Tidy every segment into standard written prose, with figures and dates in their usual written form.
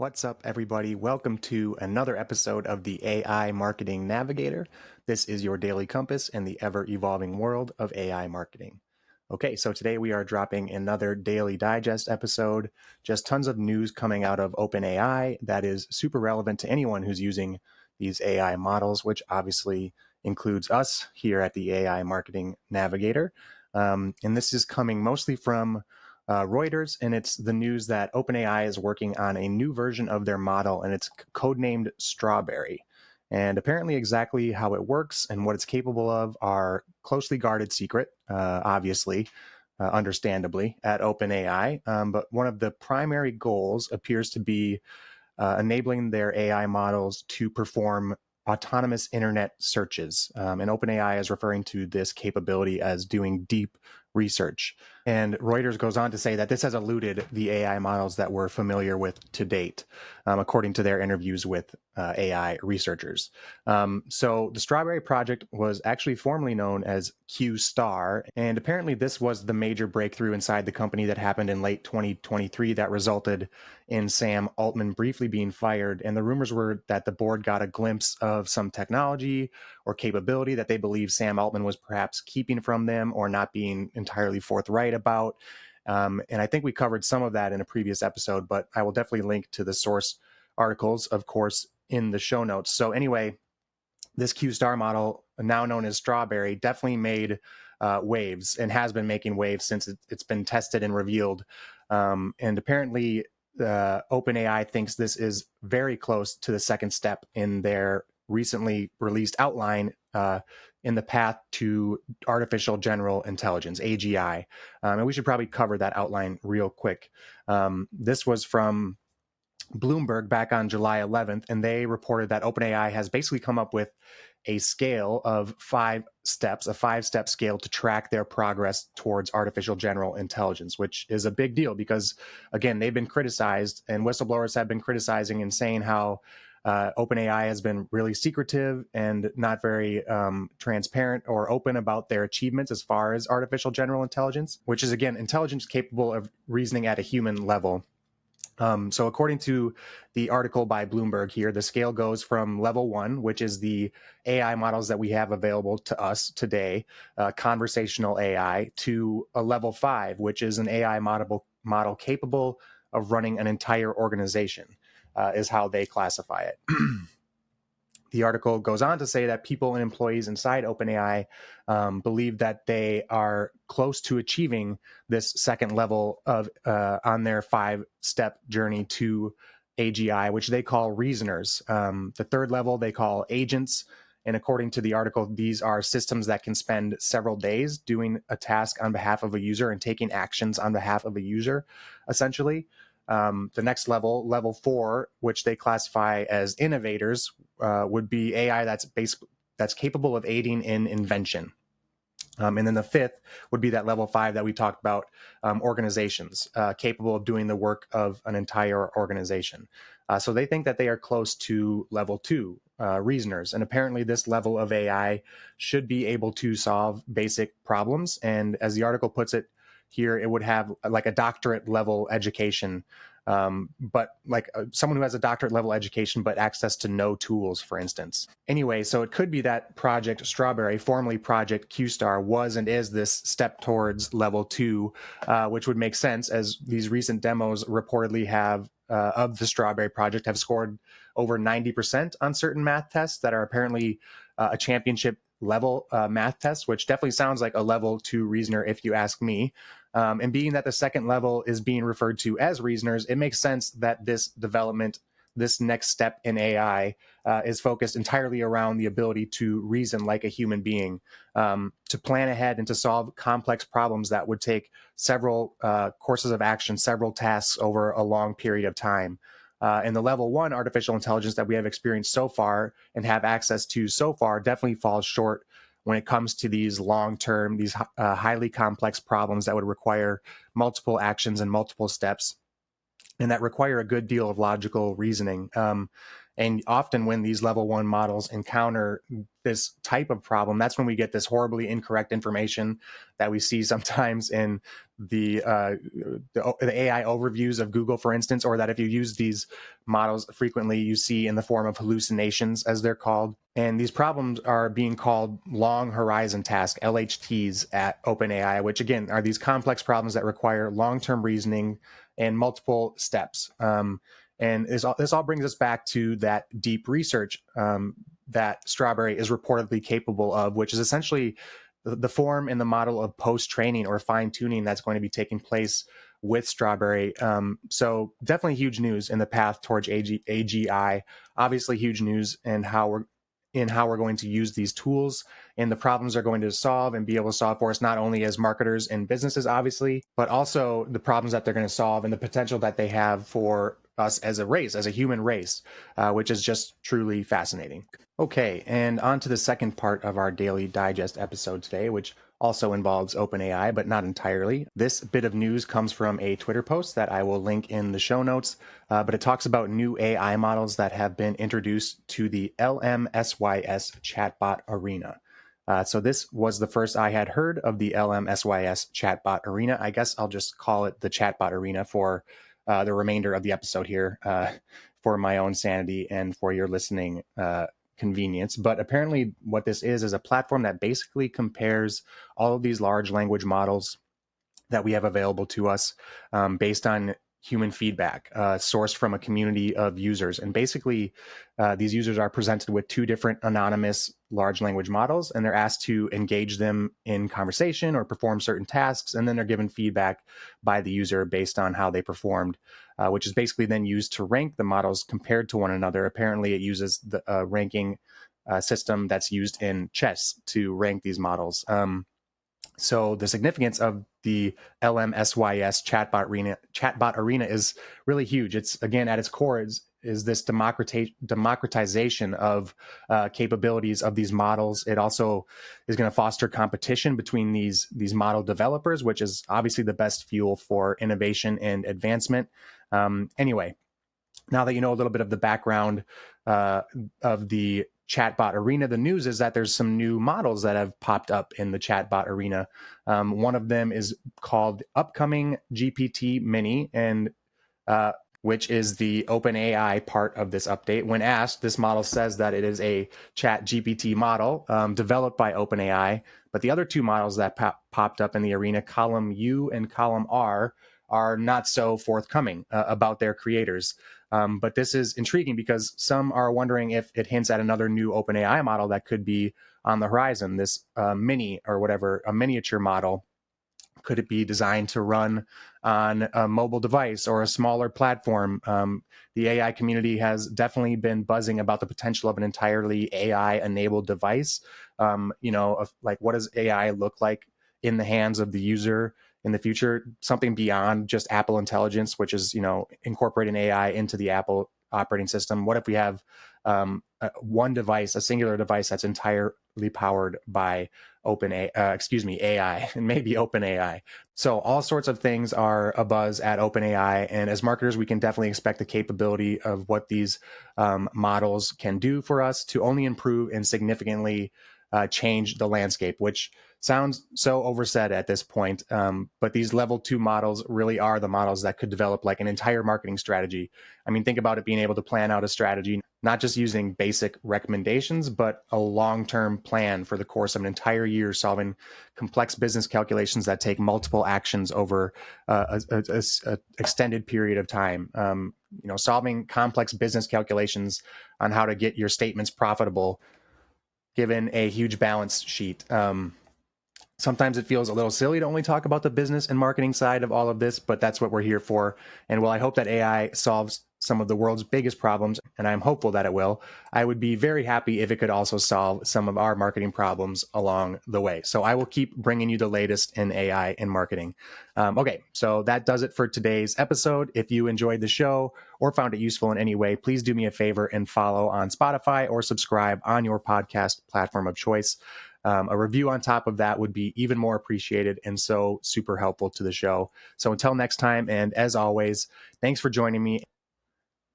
What's up, everybody? Welcome to another episode of the AI Marketing Navigator. This is your daily compass in the ever-evolving world of AI marketing. Okay, so today we are dropping another daily digest episode. Just tons of news coming out of OpenAI that is super relevant to anyone who's using these AI models, which obviously includes us here at the AI Marketing Navigator. And this is coming mostly from Reuters, and it's the news that OpenAI is working on a new version of their model, and it's codenamed Strawberry. And apparently, exactly how it works and what it's capable of are closely guarded secret, obviously, understandably, at OpenAI. But one of the primary goals appears to be enabling their AI models to perform autonomous internet searches. And OpenAI is referring to this capability as doing deep research. And Reuters goes on to say that this has eluded the AI models that we're familiar with to date, according to their interviews with AI researchers. So the Strawberry Project was actually formerly known as Q-Star, and apparently this was the major breakthrough inside the company that happened in late 2023 that resulted in Sam Altman briefly being fired. And the rumors were that the board got a glimpse of some technology or capability that they believe Sam Altman was perhaps keeping from them or not being entirely forthright about. And I think we covered some of that in a previous episode, but I will definitely link to the source articles, of course, in the show notes. So anyway, this Q-Star model, now known as Strawberry, definitely made waves and has been making waves since it's been tested and revealed. And apparently, OpenAI thinks this is very close to the second step in their recently released outline in the path to artificial general intelligence, AGI. And we should probably cover that outline real quick. This was from Bloomberg back on July 11th, and they reported that OpenAI has basically come up with a scale of 5 steps, a 5-step scale to track their progress towards artificial general intelligence, which is a big deal because, again, they've been criticized and whistleblowers have been criticizing and saying how OpenAI has been really secretive and not very transparent or open about their achievements as far as artificial general intelligence, which is, again, intelligence capable of reasoning at a human level. So according to the article by Bloomberg here, the scale goes from level 1, which is the AI models that we have available to us today, conversational AI, to a level 5, which is an AI model capable of running an entire organization, is how they classify it. The article goes on to say that people and employees inside OpenAI believe that they are close to achieving this second level of on their 5-step journey to AGI, which they call reasoners. The third level they call agents. And according to the article, these are systems that can spend several days doing a task on behalf of a user and taking actions on behalf of a user, essentially. The next level, level 4, which they classify as innovators, would be AI that's capable of aiding in invention. And then the 5th would be that level 5 that we talked about, organizations capable of doing the work of an entire organization. So they think that they are close to level 2, reasoners. And apparently this level of AI should be able to solve basic problems. And as the article puts it here, it would have like a doctorate level education, but like someone who has a doctorate level education, but access to no tools, for instance. Anyway, so it could be that Project Strawberry, formerly Project Q-Star, was and is this step towards level 2, which would make sense as these recent demos reportedly have of the Strawberry Project have scored over 90% on certain math tests that are apparently a championship level math test, which definitely sounds like a level 2 reasoner if you ask me. And being that the second level is being referred to as reasoners, it makes sense that this development, this next step in AI, is focused entirely around the ability to reason like a human being, to plan ahead and to solve complex problems that would take several courses of action, several tasks over a long period of time. And the level 1 artificial intelligence that we have experienced so far and have access to so far definitely falls short when it comes to these long-term, these highly complex problems that would require multiple actions and multiple steps, and that require a good deal of logical reasoning. And often when these level 1 models encounter this type of problem, that's when we get this horribly incorrect information that we see sometimes in the AI overviews of Google, for instance, or that if you use these models frequently, you see in the form of hallucinations, as they're called. And these problems are being called long horizon tasks, LHTs, at OpenAI, which again are these complex problems that require long-term reasoning and multiple steps. And this all brings us back to that deep research that Strawberry is reportedly capable of, which is essentially the form and the model of post-training or fine-tuning that's going to be taking place with Strawberry. So definitely huge news in the path towards AGI. Obviously huge news in how we're going to use these tools and the problems they're going to solve and be able to solve for us, not only as marketers and businesses, obviously, but also the problems that they're going to solve and the potential that they have for us as a race, as a human race, which is just truly fascinating. Okay, and on to the second part of our Daily Digest episode today, which also involves OpenAI, but not entirely. This bit of news comes from a Twitter post that I will link in the show notes, but it talks about new AI models that have been introduced to the LMSYS chatbot arena. So this was the first I had heard of the LMSYS chatbot arena. I guess I'll just call it the chatbot arena for the remainder of the episode here, for my own sanity and for your listening convenience. But apparently what this is a platform that basically compares all of these large language models that we have available to us based on human feedback sourced from a community of users. And basically, these users are presented with two different anonymous large language models, and they're asked to engage them in conversation or perform certain tasks. And then they're given feedback by the user based on how they performed, which is basically then used to rank the models compared to one another. Apparently, it uses the ranking system that's used in chess to rank these models. So the significance of the LMSYS chatbot arena is really huge. It's, again, at its core is this democratization of capabilities of these models. It also is going to foster competition between these model developers, which is obviously the best fuel for innovation and advancement. Anyway, now that you know a little bit of the background of the chatbot arena, the news is that there's some new models that have popped up in the chatbot arena. One of them is called Upcoming GPT Mini, and which is the OpenAI part of this update. When asked, this model says that it is a chat GPT model developed by OpenAI, but the other two models that popped up in the arena, column U and column R, are not so forthcoming about their creators. But this is intriguing because some are wondering if it hints at another new OpenAI model that could be on the horizon, this mini or whatever, a miniature model. Could it be designed to run on a mobile device or a smaller platform? The AI community has definitely been buzzing about the potential of an entirely AI-enabled device. Like, what does AI look like in the hands of the user in the future? Something beyond just Apple Intelligence, which is, incorporating AI into the Apple operating system. What if we have one device, a singular device that's entirely powered by AI, and maybe OpenAI. So all sorts of things are abuzz at OpenAI, and as marketers, we can definitely expect the capability of what these models can do for us to only improve and significantly change the landscape, which sounds so oversaid at this point. But these level 2 models really are the models that could develop like an entire marketing strategy. I mean, think about it being able to plan out a strategy, not just using basic recommendations, but a long-term plan for the course of an entire year, solving complex business calculations that take multiple actions over a extended period of time. Solving complex business calculations on how to get your statements profitable, given a huge balance sheet. Sometimes it feels a little silly to only talk about the business and marketing side of all of this, but that's what we're here for. And while I hope that AI solves some of the world's biggest problems, and I'm hopeful that it will, I would be very happy if it could also solve some of our marketing problems along the way. So I will keep bringing you the latest in AI and marketing. Okay, so that does it for today's episode. If you enjoyed the show or found it useful in any way, please do me a favor and follow on Spotify or subscribe on your podcast platform of choice. A review on top of that would be even more appreciated and so super helpful to the show. So until next time, and as always, thanks for joining me.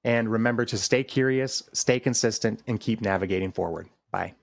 And remember to stay curious, stay consistent, and keep navigating forward. Bye.